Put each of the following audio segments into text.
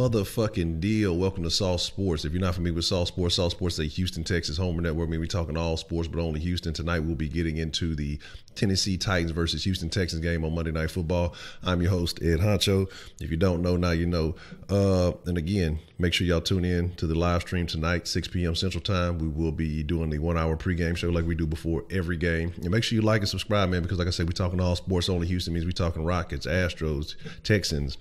motherfucking deal. Welcome to Sauce Sports. If you're not familiar with Sauce Sports is a Houston, Texas homer network. I mean, we're talking all sports, but only Houston. Tonight, we'll be getting into the Tennessee Titans versus Houston Texans game on Monday Night Football. I'm your host, Ed Honcho. If you don't know, now you know. And again, make sure y'all tune in to the live stream tonight, 6 p.m. Central Time. We will be doing the 1 hour pregame show like we do before every game. And make sure you like and subscribe, man, because like I said, we're talking all sports. Only Houston means we're talking Rockets, Astros, Texans,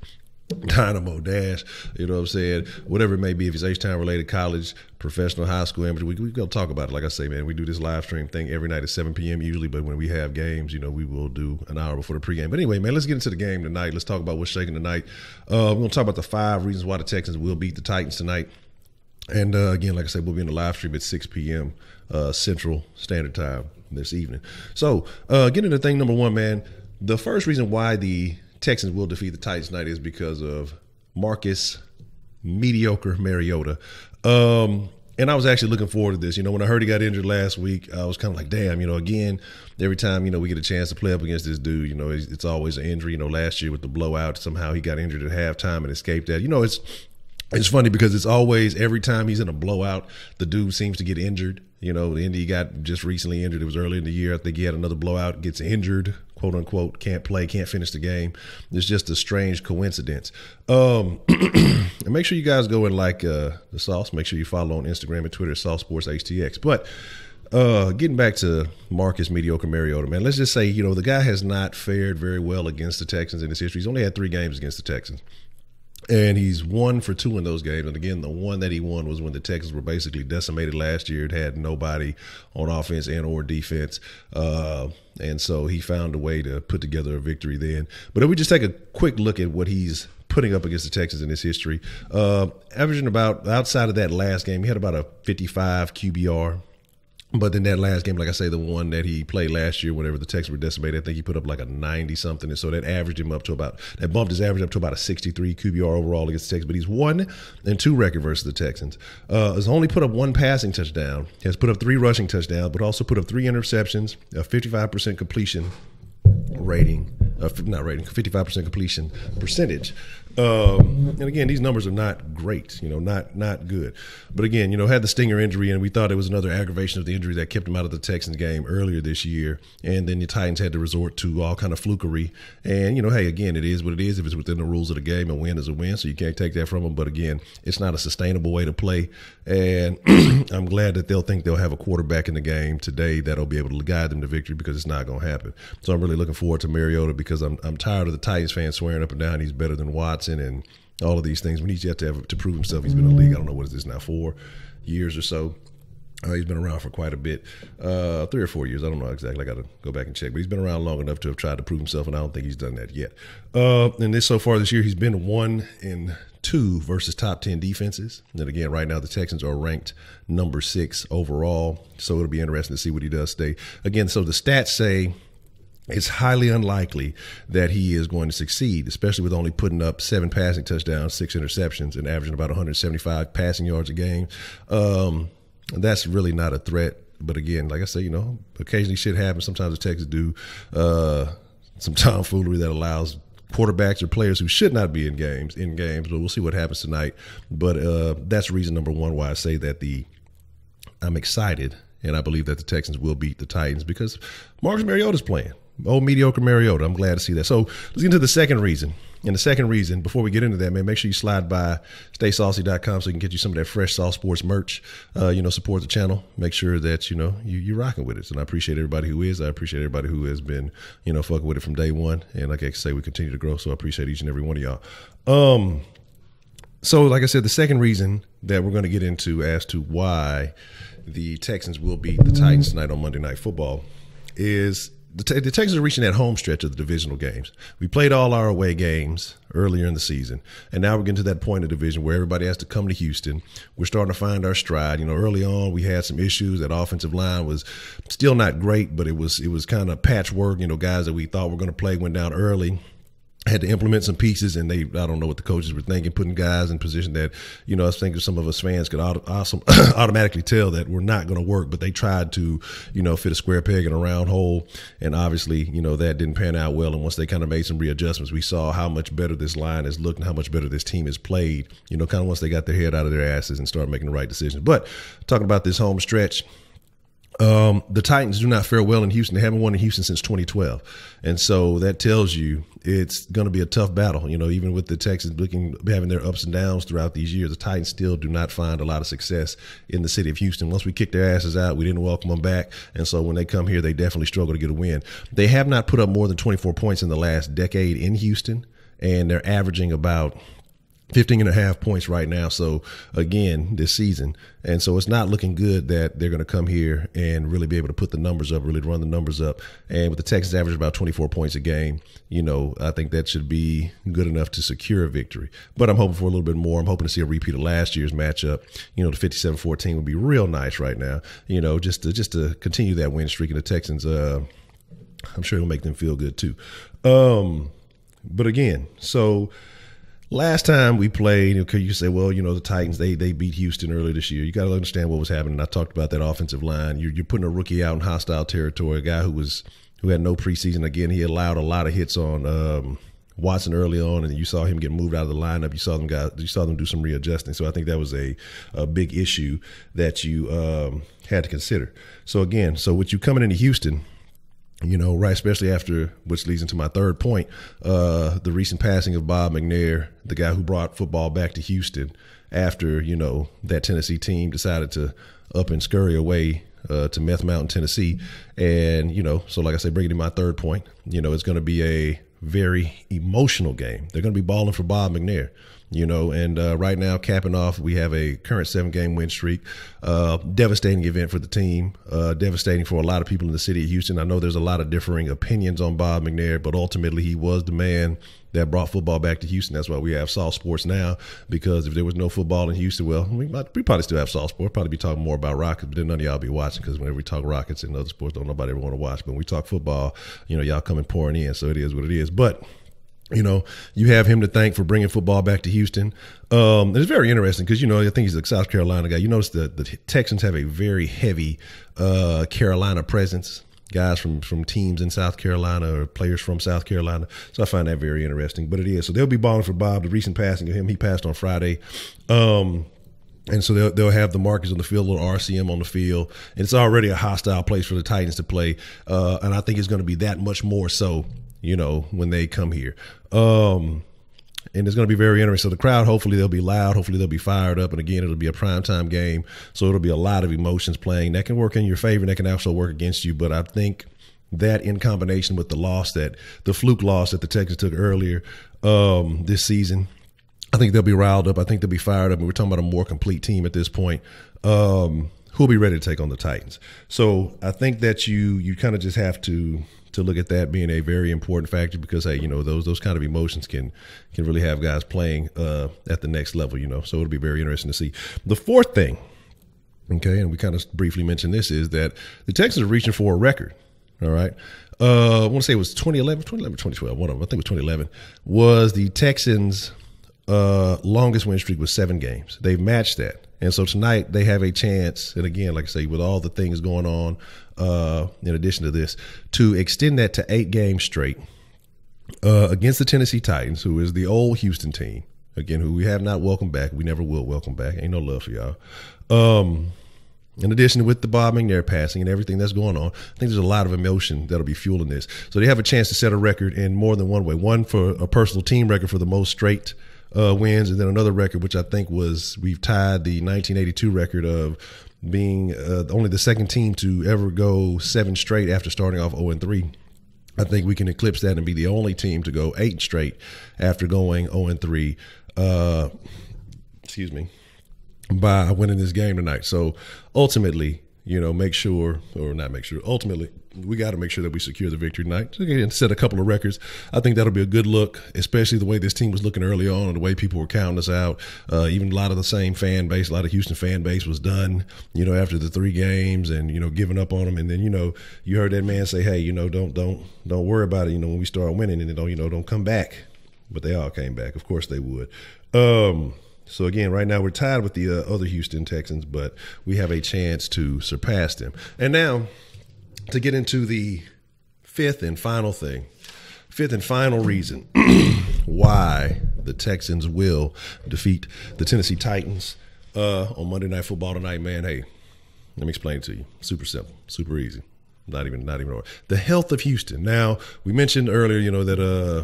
Dynamo, Dash, you know what I'm saying? Whatever it may be, if it's H-Town related, college, professional, high school, amateur, we go talk about it. Like I say, man, we do this live stream thing every night at 7 p.m. usually, but when we have games, you know, we will do an hour before the pregame. But anyway, man, let's get into the game tonight. Let's talk about what's shaking tonight. We're going to talk about the 5 reasons why the Texans will beat the Titans tonight. And again, like I said, we'll be in the live stream at 6 p.m. Central Standard Time this evening. So getting into thing number one, man, the first reason why the Texans will defeat the Titans tonight is because of Marcus mediocre Mariota. And I was actually looking forward to this. You know, when I heard he got injured last week, I was kind of like, damn, you know, again, every time, you know, we get a chance to play up against this dude, you know, it's always an injury. You know, last year with the blowout, somehow he got injured at halftime and escaped that. You know, it's funny because it's always every time he's in a blowout, the dude seems to get injured. You know, Indy got just recently injured. It was early in the year. I think he had another blowout, gets injured, quote unquote, can't play, can't finish the game. It's just a strange coincidence. And make sure you guys go and like the Sauce. Make sure you follow on Instagram and Twitter, Sauce Sports HTX. But getting back to Marcus mediocre Mariota, man, let's just say, you know, the guy has not fared very well against the Texans in his history. He's only had 3 games against the Texans. And he's 1 for 2 in those games. And again, the one that he won was when the Texans were basically decimated last year. It had nobody on offense and or defense. And so he found a way to put together a victory then. But if we just take a quick look at what he's putting up against the Texans in his history, averaging about, outside of that last game, he had about a 55 QBR. But then that last game, like I say, the one that he played last year, whenever the Texans were decimated, I think he put up like a 90-something. And so that averaged him up to about, that bumped his average up to about a 63 QBR overall against the Texans. But he's 1-2 record versus the Texans. Has only put up 1 passing touchdown. Has put up 3 rushing touchdowns, but also put up 3 interceptions, a 55% completion rating, 55% completion percentage. And again, these numbers are not great, you know, not good. But again, you know, had the stinger injury, and we thought it was another aggravation of the injury that kept him out of the Texans game earlier this year. And then the Titans had to resort to all kind of flukery. And, you know, hey, again, it is what it is. If it's within the rules of the game, a win is a win, so you can't take that from them. But again, it's not a sustainable way to play. And I'm glad that they'll think they'll have a quarterback in the game today that'll be able to guide them to victory, because it's not going to happen. So I'm really looking forward to Mariota, because I'm tired of the Titans fans swearing up and down he's better than Watson and all of these things when he's yet to prove himself. He's been in the league, I don't know, what is this now, 4 years or so. He's been around for quite a bit, 3 or 4 years. I don't know exactly. I got to go back and check. But he's been around long enough to have tried to prove himself, and I don't think he's done that yet. And this so far this year, he's been 1-2 versus top 10 defenses. And again, right now the Texans are ranked number 6 overall. So it'll be interesting to see what he does today. Again, so the stats say it's highly unlikely that he is going to succeed, especially with only putting up 7 passing touchdowns, 6 interceptions, and averaging about 175 passing yards a game. That's really not a threat. But again, like I say, you know, occasionally shit happens. Sometimes the Texans do some tomfoolery that allows quarterbacks or players who should not be in games. But we'll see what happens tonight. But that's reason number 1 why I say that I'm excited, and I believe that the Texans will beat the Titans, because Marcus Mariota's playing. Old mediocre Mariota. I'm glad to see that. So let's get into the second reason. And the second reason, before we get into that, man, make sure you slide by staysaucy.com so we can get you some of that fresh Sauce Sports merch. You know, support the channel. Make sure that, you know, you're rocking with it. And I appreciate everybody who is. I appreciate everybody who has been, you know, fucking with it from day one. And like I say, we continue to grow. So I appreciate each and every one of y'all. So like I said, the second reason that we're going to get into as to why the Texans will beat the Titans tonight on Monday Night Football is the Texans are reaching that home stretch of the divisional games. We played all our away games earlier in the season, and now we're getting to that point of the division where everybody has to come to Houston. We're starting to find our stride. You know, early on we had some issues. That offensive line was still not great, but it was kind of patchwork. You know, guys that we thought were going to play went down early. had to implement some pieces, and I don't know what the coaches were thinking, putting guys in position that, I think some of us fans could automatically tell that were not going to work, but they tried to, fit a square peg in a round hole. And obviously, that didn't pan out well. And once they kind of made some readjustments, we saw how much better this line has looked and how much better this team has played, kind of once they got their head out of their asses and started making the right decisions. But talking about this home stretch, the Titans do not fare well in Houston. They haven't won in Houston since 2012. And so that tells you it's going to be a tough battle. Even with the Texans having their ups and downs throughout these years, the Titans still do not find a lot of success in the city of Houston. Once we kicked their asses out, we didn't welcome them back. And so when they come here, they definitely struggle to get a win. They have not put up more than 24 points in the last decade in Houston, and they're averaging about 15.5 points right now. So again, this season. And so it's not looking good that they're going to come here and really be able to put the numbers up, really run the numbers up. And with the Texans average about 24 points a game, I think that should be good enough to secure a victory. But I'm hoping for a little bit more. I'm hoping to see a repeat of last year's matchup. The 57-14 would be real nice right now, just to continue that win streak. And the Texans, I'm sure it'll make them feel good too. But again, so last time we played, you say, well, the Titans, they beat Houston earlier this year. You got to understand what was happening. I talked about that offensive line. You're putting a rookie out in hostile territory, a guy who had no preseason. Again, he allowed a lot of hits on Watson early on, and you saw him get moved out of the lineup. You saw them do some readjusting. So I think that was a big issue that you had to consider. So again, with you coming into Houston, right, especially after, which leads into my third point, the recent passing of Bob McNair, the guy who brought football back to Houston after, that Tennessee team decided to up and scurry away to Meth Mountain, Tennessee. And, so like I said, bringing in my third point, it's going to be a very emotional game. They're going to be balling for Bob McNair. And right now, capping off, we have a current 7-game win streak. Devastating event for the team, devastating for a lot of people in the city of Houston. I know there's a lot of differing opinions on Bob McNair, but ultimately he was the man that brought football back to Houston. That's why we have Saw Sports now, because if there was no football in Houston, well, we probably still have Saw Sports. Probably be talking more about Rockets, but then none of y'all be watching, because whenever we talk Rockets and other sports, don't nobody ever want to watch. But when we talk football, y'all coming pouring in, so it is what it is. But you have him to thank for bringing football back to Houston. It's very interesting because, I think he's a South Carolina guy. You notice the Texans have a very heavy Carolina presence, guys from teams in South Carolina or players from South Carolina. So I find that very interesting. But it is. So they'll be balling for Bob. The recent passing of him, he passed on Friday. And so they'll have the markers on the field, a little RCM on the field. And it's already a hostile place for the Titans to play. And I think it's going to be that much more so, when they come here. And it's going to be very interesting. So the crowd, hopefully they'll be loud. Hopefully they'll be fired up. And again, it'll be a primetime game. So it'll be a lot of emotions playing. That can work in your favor and that can also work against you. But I think that in combination with the fluke loss that the Texans took earlier this season, I think they'll be riled up. I think they'll be fired up. And we're talking about a more complete team at this point. Who'll be ready to take on the Titans. So I think that you kind of just have to look at that being a very important factor, because hey, those kind of emotions can really have guys playing at the next level, so it'll be very interesting to see. The fourth thing, okay, and we kind of briefly mentioned this, is that the Texans are reaching for a record. All right. I want to say it was 2012, one of them, I think it was 2011, was the Texans' longest win streak was 7 games. They've matched that. And so tonight they have a chance, and again, like I say, with all the things going on, in addition to this, to extend that to 8 games straight against the Tennessee Titans, who is the old Houston team, again, who we have not welcomed back. We never will welcome back. Ain't no love for y'all. In addition, with the Bob McNair passing and everything that's going on, I think there's a lot of emotion that'll be fueling this. So they have a chance to set a record in more than one way. One for a personal team record for the most straight wins, and then another record, which I think we've tied the 1982 record of being only the second team to ever go 7 straight after starting off 0-3. I think we can eclipse that and be the only team to go 8 straight after going 0-3. By winning this game tonight. So ultimately, ultimately, we got to make sure that we secure the victory tonight. Again, set a couple of records. I think that'll be a good look, especially the way this team was looking early on and the way people were counting us out. Even a lot of the same fan base, a lot of Houston fan base was done, after the 3 games and, giving up on them. And then, you heard that man say, hey, don't worry about it, when we start winning, and don't come back. but they all came back. Of course they would. So again, right now we're tied with the other Houston Texans, but we have a chance to surpass them. And now to get into the fifth and final reason why the Texans will defeat the Tennessee Titans on Monday Night Football tonight, man. Hey, let me explain it to you. Super simple, super easy. Not even hard. The health of Houston. Now, we mentioned earlier, that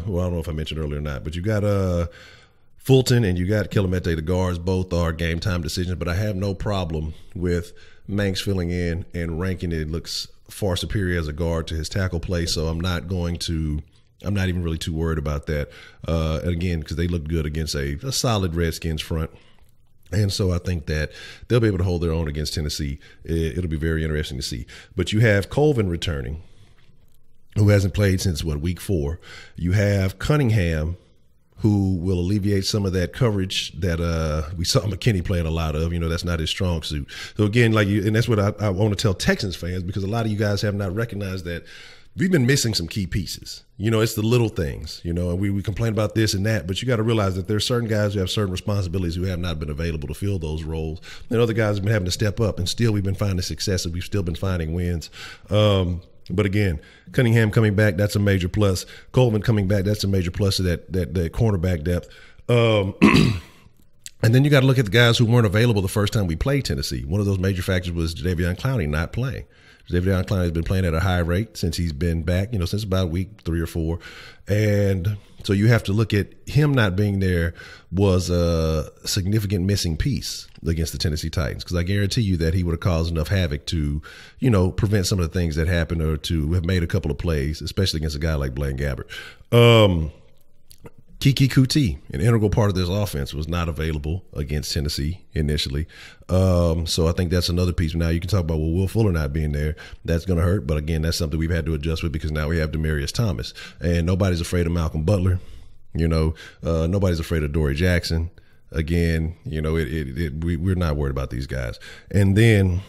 well, I don't know if I mentioned earlier or not, but you got Fulton and you got Kemah, the guards. Both are game time decisions, but I have no problem with Manx filling in and ranking it. Looks far superior as a guard to his tackle play, so I'm not even really too worried about that. Again, because they look good against a solid Redskins front. And so I think that they'll be able to hold their own against Tennessee. It'll be very interesting to see. But you have Colvin returning, who hasn't played since, week 4. You have Cunningham, who will alleviate some of that coverage that we saw McKinney playing a lot of. That's not his strong suit. So, again, and that's what I want to tell Texans fans, because a lot of you guys have not recognized that we've been missing some key pieces. It's the little things, and we complain about this and that, but you got to realize that there are certain guys who have certain responsibilities who have not been available to fill those roles. And other guys have been having to step up, and still we've been finding success, and we've still been finding wins. But again, Cunningham coming back, that's a major plus. Coleman coming back, that's a major plus to that cornerback depth. And then you got to look at the guys who weren't available the first time we played Tennessee. One of those major factors was Jadeveon Clowney not playing. Jadeveon Clowney has been playing at a high rate since he's been back, since about week 3 or 4. And so you have to look at him not being there was a significant missing piece against the Tennessee Titans, because I guarantee you that he would have caused enough havoc to, prevent some of the things that happened, or to have made a couple of plays, especially against a guy like Blaine Gabbert. Kiki Kuti, an integral part of this offense, was not available against Tennessee initially. So I think that's another piece. Now you can talk about, Will Fuller not being there. That's going to hurt. But again, that's something we've had to adjust with, because now we have Demaryius Thomas. And nobody's afraid of Malcolm Butler. Nobody's afraid of Dory Jackson. Again, we're not worried about these guys. And then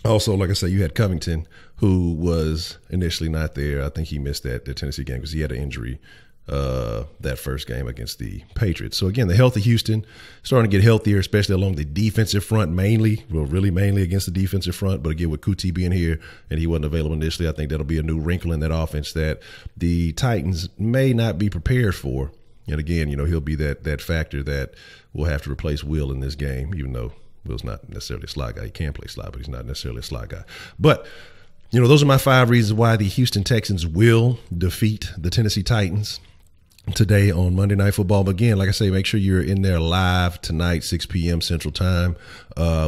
also, like I said, you had Covington, who was initially not there. I think he missed the Tennessee game because he had an injury that first game against the Patriots. So again, the health of Houston starting to get healthier, especially along the defensive front, mainly against the defensive front. But again, with Kuti being here and he wasn't available initially, I think that'll be a new wrinkle in that offense that the Titans may not be prepared for. And again, he'll be that factor that will have to replace Will in this game, even though Will's not necessarily a slot guy. He can play slot, but he's not necessarily a slot guy. But those are my 5 reasons why the Houston Texans will defeat the Tennessee Titans today on Monday Night Football. But again, like I say, make sure you're in there live tonight, 6 p.m. Central Time.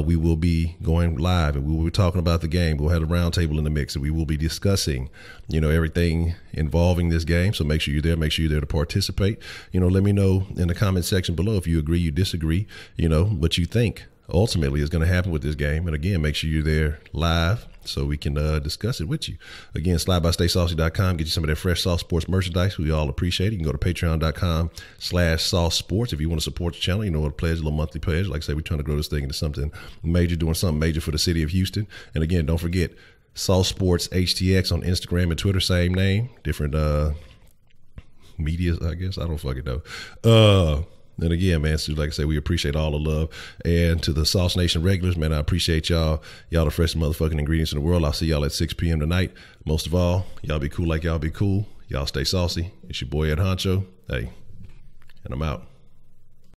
We will be going live, and we will be talking about the game. We'll have a roundtable in the mix, and we will be discussing, everything involving this game. So make sure you're there. Make sure you're there to participate. Let me know in the comment section below if you agree, you disagree, what you think ultimately is going to happen with this game. And again, make sure you're there live so we can discuss it with you. Again, slidebystaySaucy.com. Get you some of that fresh Sauce Sports merchandise. We all appreciate it. You can go to patreon.com/Sauce Sports if you want to support the channel. What a pledge, a little monthly pledge. Like I say, we're trying to grow this thing into something major, doing something major for the city of Houston. And again, don't forget, Sauce Sports HTX on Instagram and Twitter, same name, different medias, I guess. I don't fucking know. And again, man, so like I say, we appreciate all the love. And to the Sauce Nation regulars, man, I appreciate y'all. Y'all the freshest motherfucking ingredients in the world. I'll see y'all at 6 p.m. tonight. Most of all, y'all be cool like y'all be cool. Y'all stay saucy. It's your boy Ed Honcho. Hey, and I'm out.